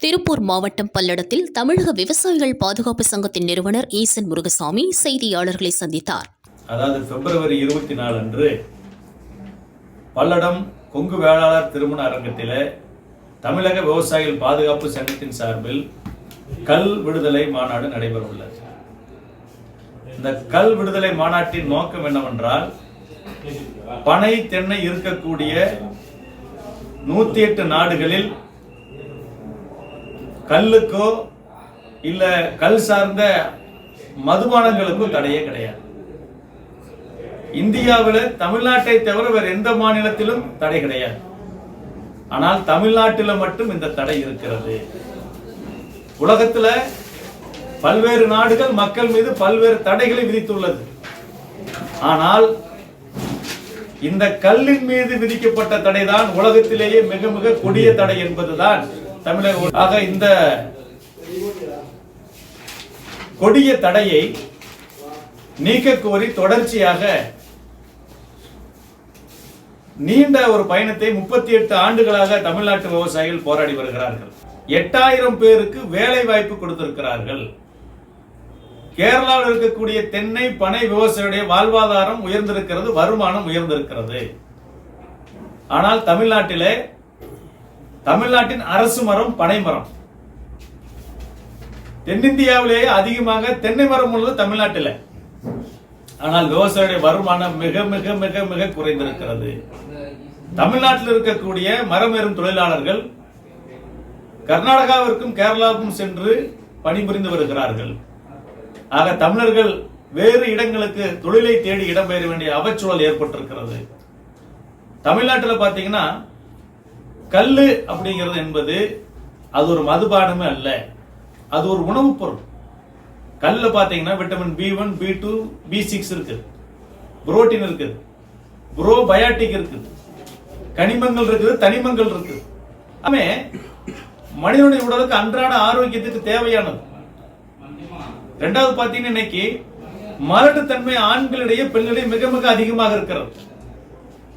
திருப்பூர் மாவட்டம் பல்லடத்தில் தமிழக விவசாயிகள் பாதுகாப்பு சங்கத்தின் நிறுவனர் ஈசன் முருகசாமி செய்தியாளர்களை சந்தித்தார். அதாவது பிப்ரவரி 24 அன்று பல்லடம் கொங்கு வேளாளர் திருமண அரங்கத்தில் தமிழக விவசாயிகள் பாதுகாப்பு சங்கத்தின் சார்பில் கல் விடுதலை மாநாடு நடைபெற உள்ளது. இந்த கல் விடுதலை மாநாட்டின் நோக்கம் என்னவென்றால், பனை தென்னை இருக்கக்கூடிய 108 நாடுகளில் கல்லுக்கோ இல்ல கல் சார்ந்த மதுபானங்களுக்கோ தடையே கிடையாது. இந்தியாவில் தமிழ்நாட்டை தவிர வேறு எந்த மாநிலத்திலும் தடை கிடையாது. ஆனால் தமிழ்நாட்டில் மட்டும் இந்த தடை இருக்கிறது. உலகத்தில் பல்வேறு நாடுகள் மக்கள் மீது பல்வேறு தடைகளை விதித்துள்ளது. ஆனால் இந்த கல்லின் மீது விதிக்கப்பட்ட தடைதான் உலகத்திலேயே மிக மிக கொடிய தடை என்பதுதான் தமிழக. ஆக இந்த கொடிய தடையை நீக்க கோரி தொடர்ச்சியாக நீண்ட ஒரு பயணத்தை 38 ஆண்டுகளாக தமிழ்நாட்டு விவசாயிகள் போராடி வருகிறார்கள். 8000 பேருக்கு வேலை வாய்ப்பு கொடுத்திருக்கிறார்கள். கேரளாவில் இருக்கக்கூடிய தென்னை பனை விவசாயியுடைய வாழ்வாதாரம் உயர்ந்திருக்கிறது, வருமானம் உயர்ந்திருக்கிறது. ஆனால் தமிழ்நாட்டின் அரசு மரம் பனை மரம். தென்னிந்தியாவிலேயே அதிகமாக தென்னை மரம் உள்ளது தமிழ்நாட்டில். ஆனால் விவசாயியுடைய வருமானம் மிக மிக மிக மிக குறைந்திருக்கிறது. தமிழ்நாட்டில் இருக்கக்கூடிய மரம் ஏறும் தொழிலாளர்கள் கர்நாடகாவிற்கும் கேரளாவுக்கும் சென்று பணிபுரிந்து வருகிறார்கள். ஆக தமிழர்கள் வேறு இடங்களுக்கு தொழிலை தேடி இடம்பெயர வேண்டிய அவச்சூழல் ஏற்பட்டிருக்கிறது. தமிழ்நாட்டில் பாத்தீங்கன்னா கல்லு அப்படிங்கிறது என்பது அது ஒரு மதுபானமே அல்ல, அது ஒரு உணவுப் பொருள். கல்ல பாத்தீங்கன்னா விட்டமின் B1, B2, B6 இருக்கு, புரோட்டீன் இருக்கு, புரோபயாட்டிக் இருக்கு, கனிமங்கள் இருக்குது, தனிமங்கள் இருக்கு. ஆமே மனிதனுடைய உடலுக்கு அன்றாட ஆரோக்கியத்துக்கு தேவையானது. இரண்டாவது பாத்தீங்கன்னா இன்னைக்கு மலட்டுத்தன்மை ஆண்களிடையே பெண்களிடையே மிக மிக அதிகமாக இருக்கிறது.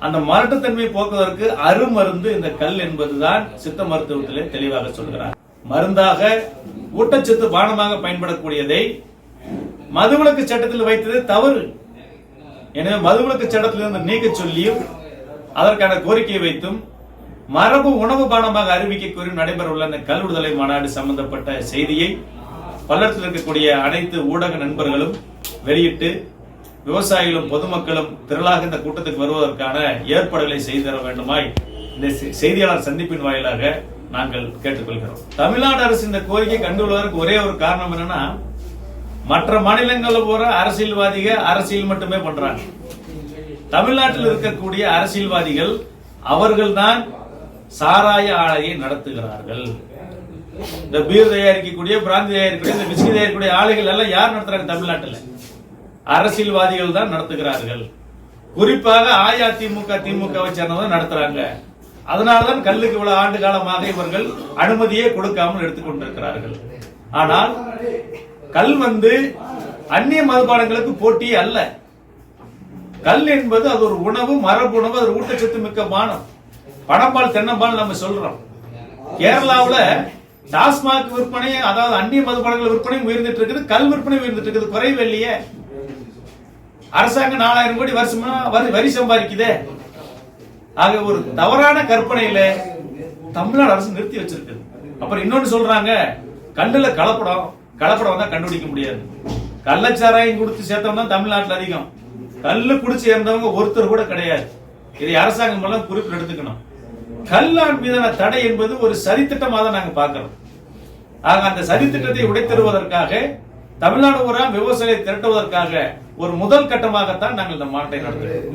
அந்த மலட்டுத்தன்மையை போக்குவதற்கு அருமருந்து இந்த கல் என்பதுதான் சித்த மருத்துவத்திலே தெளிவாக சொல்கிறார். மருந்தாக ஊட்டச்சத்து பானமாக பயன்படக்கூடியதை மதுவிலக்கு சட்டத்தில் வைத்தது தவறு. எனவே மதுவிலக்கு சட்டத்திலிருந்து நீக்க சொல்லியும் அதற்கான கோரிக்கையை வைத்தும் மரபு உணவு பானமாக அறிவிக்க கோரி நடைபெற உள்ள இந்த கல் விடுதலை மாநாடு சம்பந்தப்பட்ட செய்தியை பல்லடத்தில் இருக்கக்கூடிய அனைத்து ஊடக நண்பர்களும் வெளியிட்டு விவசாயிகளும் பொதுமக்களும் திரளாக இந்த கூட்டத்துக்கு வருவதற்கான ஏற்பாடுகளை செய்து தர வேண்டுமாய் இந்த செய்தியாளர் சந்திப்பின் வாயிலாக நாங்கள் கேட்டுக்கொள்கிறோம். தமிழ்நாடு அரசு இந்த கோரிக்கை கண்டுகொள்வதற்கு ஒரே ஒரு காரணம் என்னன்னா, மற்ற மாநிலங்களில் போற அரசியல்வாதிகள் அரசியல் மட்டுமே பண்றாங்க. தமிழ்நாட்டில் இருக்கக்கூடிய அரசியல்வாதிகள் அவர்கள்தான் சாராய ஆலையை நடத்துகிறார்கள். இந்த பீர் தயாரிக்கக்கூடிய, பிராந்தி தயாரிக்கக்கூடிய, இந்த விஸ்கி தயாரிக்கக்கூடிய ஆலைகள் எல்லாம் யார் நடத்துறாங்க? தமிழ்நாட்டில் அரசியல்வாதிகள் தான் நடத்துகிறார்கள். குறிப்பாக அஇஅதிமுக திமுகவை சேர்ந்தவங்க நடத்துறாங்க. அதனால்தான் கல்லுக்கு இவ்வளவு ஆண்டு காலமாக இவர்கள் அனுமதியே கொடுக்காமல் எடுத்துக்கொண்டிருக்கிறார்கள். ஆனால் கல் அந்நிய மதுபானங்களுக்கு போட்டி அல்ல. கல் என்பது அது ஒரு உணவு, மரபு உணவு, அது ஊட்டச்சத்து மிக்க பானம். பனம்பால் தென்னம்பால் நம்ம சொல்றோம். கேரளாவில் டாஸ்மாக் விற்பனை, அதாவது அந்நிய மதுபானங்கள் விற்பனை உயர்ந்துட்டு இருக்குது, கல் விற்பனை உயர்ந்துட்டு இருக்குது. குறைவே இல்லையே. அரசாங்கம் 4000 கோடி வருஷமா வரி சம்பாதிக்குதே. ஆக ஒரு தவறான கற்பனையில தமிழ்நாடு அரசு நிறுத்தி வச்சிருக்கு. அப்புறம் இன்னொன்னு சொல்றாங்க, கல்லுல கலப்படம் தான் கண்டுபிடிக்க முடியாது. கள்ளச்சாராயம் கொடுத்து சேர்த்தவங்க தான் தமிழ்நாட்டில் அதிகம். கல்லு குடிச்சு சேர்ந்தவங்க ஒருத்தர் கூட கிடையாது. இதை அரசாங்கம் எல்லாம் குறிப்பில் எடுத்துக்கணும். கல்லான் மீதான தடை என்பது ஒரு சதித்திட்டமாக தான் நாங்க பார்க்கிறோம். ஆக அந்த சதித்திட்டத்தை உடைத்தருவதற்காக, தமிழ்நாடு பூரா விவசாயிகளை திரட்டுவதற்காக ஒரு முதல் கட்டமாகத்தான் நாங்கள் இந்த மாநாட்டை நடத்துகிறோம்.